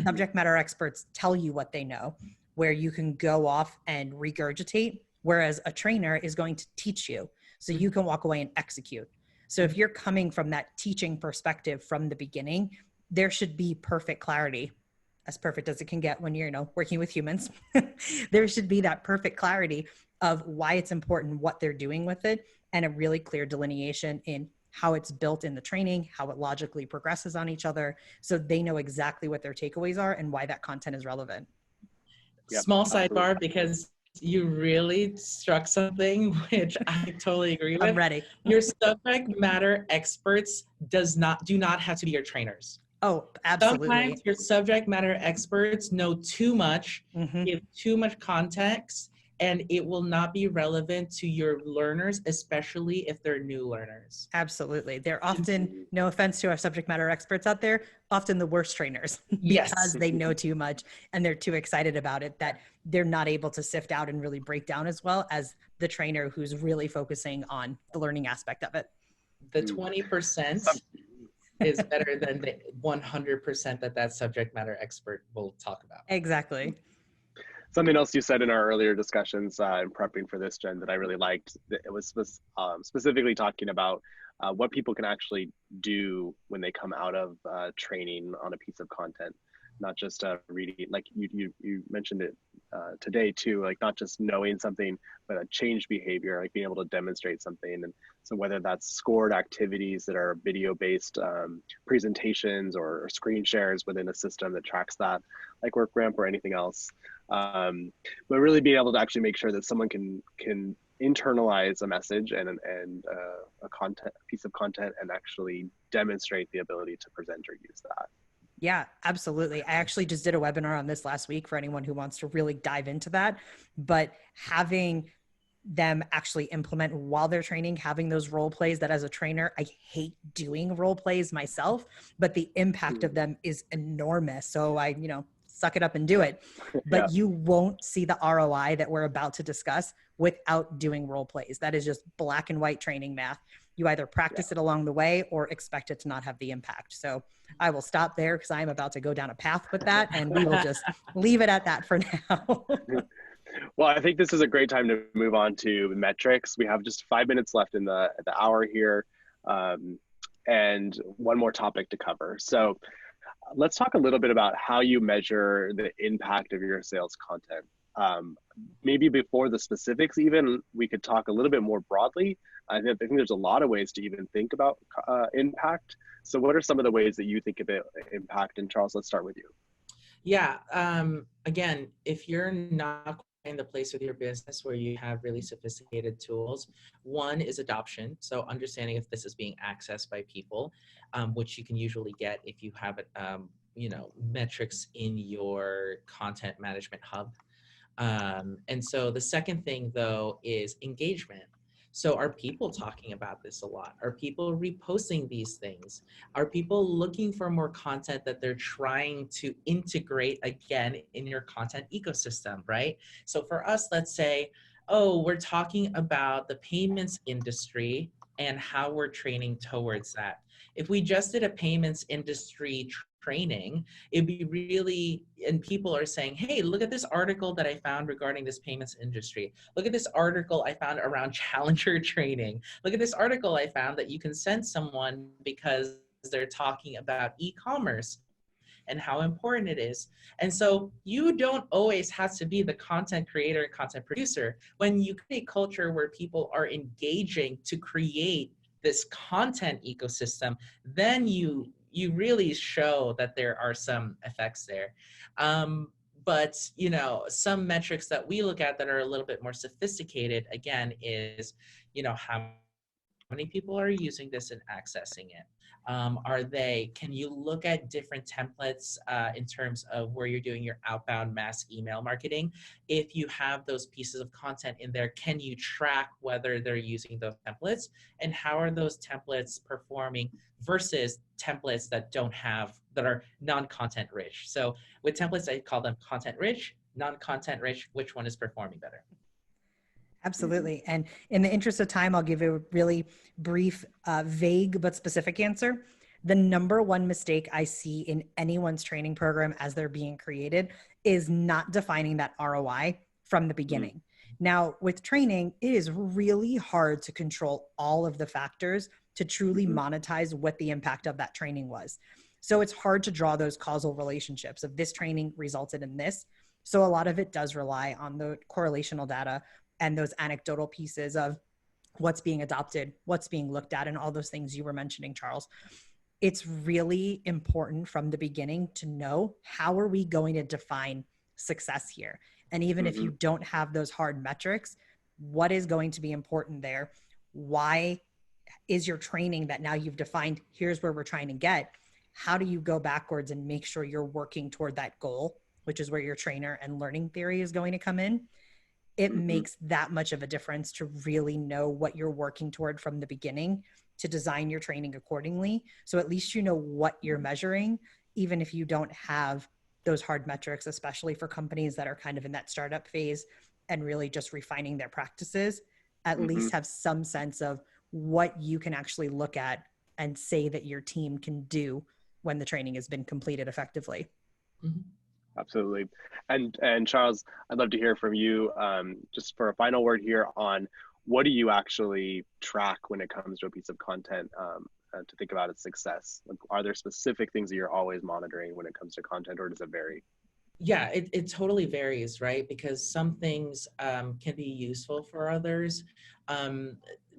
Subject matter experts tell you what they know, where you can go off and regurgitate, whereas a trainer is going to teach you so you can walk away and execute. So if you're coming from that teaching perspective from the beginning, there should be perfect clarity, as perfect as it can get when you're, working with humans. There should be that perfect clarity of why it's important, what they're doing with it, and a really clear delineation in how it's built in the training, how it logically progresses on each other, so they know exactly what their takeaways are and why that content is relevant. Yep, Small absolutely. sidebar, because you really struck something which I totally agree with. I'm ready. Your subject matter experts do not have to be your trainers. Oh, absolutely. Sometimes your subject matter experts know too much, Mm-hmm. give too much context, and it will not be relevant to your learners, especially if they're new learners. Absolutely. They're often, no offense to our subject matter experts out there, often the worst trainers because Yes. they know too much and they're too excited about it that they're not able to sift out and really break down as well as the trainer who's really focusing on the learning aspect of it. The 20% is better than the 100% that subject matter expert will talk about. Exactly. Something else you said in our earlier discussions in prepping for this, Jen, that I really liked, it was specifically talking about what people can actually do when they come out of training on a piece of content, not just reading, like you mentioned it today too, like not just knowing something, but a changed behavior, like being able to demonstrate something. And so whether that's scored activities that are video-based presentations or screen shares within a system that tracks that, like WorkRamp or anything else. But really being able to actually make sure that someone can internalize a message and a piece of content and actually demonstrate the ability to present or use that. Yeah, absolutely. I actually just did a webinar on this last week for anyone who wants to really dive into that. But having them actually implement while they're training, having those role plays that as a trainer, I hate doing role plays myself, but the impact of them is enormous. So I, suck it up and do it. But you won't see the ROI that we're about to discuss without doing role plays. That is just black and white training math. You either practice it along the way or expect it to not have the impact. So I will stop there because I'm about to go down a path with that, and we will just leave it at that for now. Well, I think this is a great time to move on to metrics. We have just 5 minutes left in the hour here, and one more topic to cover. So let's talk a little bit about how you measure the impact of your sales content. Maybe before the specifics, even we could talk a little bit more broadly. I think there's a lot of ways to even think about impact. So what are some of the ways that you think of it, impact? And Charles, let's start with you. Yeah. Again, if you're not in the place with your business where you have really sophisticated tools, one is adoption. So understanding if this is being accessed by people, which you can usually get if you have metrics in your content management hub. And so the second thing though is engagement. So are people talking about this a lot? Are people reposting these things? Are people looking for more content that they're trying to integrate again in your content ecosystem, right? So for us, let's say, oh, we're talking about the payments industry and how we're training towards that. If we just did a payments industry training, it'd be really, and people are saying, hey, look at this article that I found regarding this payments industry. Look at this article I found around challenger training. Look at this article I found that you can send someone because they're talking about e-commerce and how important it is. And so you don't always have to be the content creator and content producer. When you create a culture where people are engaging to create this content ecosystem, then you really show that there are some effects there. But some metrics that we look at that are a little bit more sophisticated, again, is how many people are using this and accessing it. Can you look at different templates in terms of where you're doing your outbound mass email marketing? If you have those pieces of content in there, can you track whether they're using those templates and how are those templates performing versus templates that are non-content rich? So with templates, I call them content rich, non-content rich. Which one is performing better? Absolutely. And in the interest of time, I'll give you a really brief, vague but specific answer. The number one mistake I see in anyone's training program as they're being created is not defining that ROI from the beginning. Now, with training, it is really hard to control all of the factors to truly monetize what the impact of that training was. So it's hard to draw those causal relationships of this training resulted in this. So a lot of it does rely on the correlational data and those anecdotal pieces of what's being adopted, what's being looked at, and all those things you were mentioning, Charles. It's really important from the beginning to know how are we going to define success here. And even if you don't have those hard metrics, what is going to be important there? Why is your training that now you've defined, here's where we're trying to get, how do you go backwards and make sure you're working toward that goal, which is where your trainer and learning theory is going to come in. It makes that much of a difference to really know what you're working toward from the beginning, to design your training accordingly. So at least you know what you're measuring, even if you don't have those hard metrics, especially for companies that are kind of in that startup phase and really just refining their practices. At least have some sense of what you can actually look at and say that your team can do when the training has been completed effectively. Absolutely. And Charles, I'd love to hear from you, just for a final word here on what do you actually track when it comes to a piece of content, to think about its success? Like, are there specific things that you're always monitoring when it comes to content, or does it vary? Yeah, it totally varies, right? Because some things can be useful for others.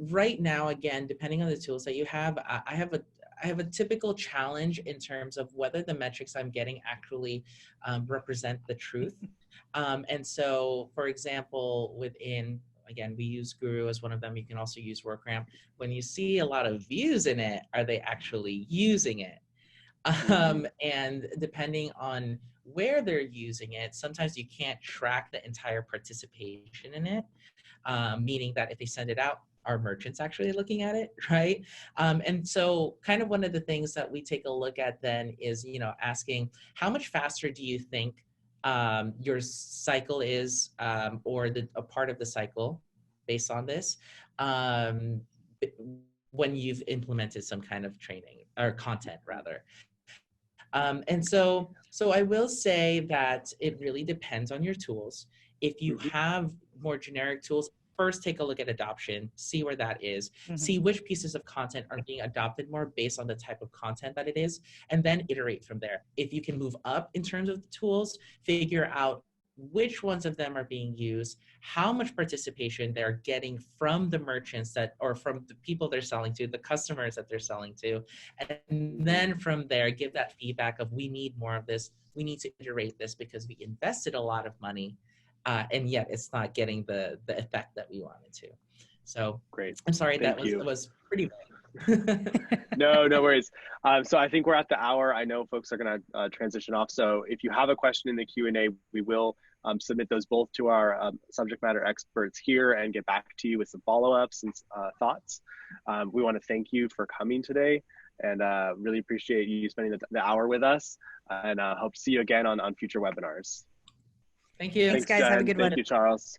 Right now, again, depending on the tools that you have, I have a typical challenge in terms of whether the metrics I'm getting actually represent the truth. And so, for example, again, we use Guru as one of them. You can also use WorkRamp. When you see a lot of views in it, are they actually using it? And depending on where they're using it, sometimes you can't track the entire participation in it, meaning that if they send it out, are merchants actually looking at it, right? And so kind of one of the things that we take a look at then is, asking how much faster do you think your cycle is, or a part of the cycle based on this, when you've implemented some kind of training or content rather. And so I will say that it really depends on your tools. If you have more generic tools, first take a look at adoption, see where that is, see which pieces of content are being adopted more based on the type of content that it is, and then iterate from there. If you can move up in terms of the tools, figure out which ones of them are being used, how much participation they're getting from the merchants or from the people they're selling to, the customers that they're selling to. And then from there, give that feedback of, we need more of this. We need to iterate this because we invested a lot of money, and yet it's not getting the effect that we wanted to. So great. I'm sorry, Thank that you. was pretty No worries. So I think we're at the hour. I know folks are going to transition off. So if you have a question in the Q&A, we will submit those both to our subject matter experts here and get back to you with some follow-ups and thoughts. We want to thank you for coming today, and really appreciate you spending the hour with us, and hope to see you again on future webinars. Thank you. Thanks guys. Jen. Have a good one. Thank you, Charles.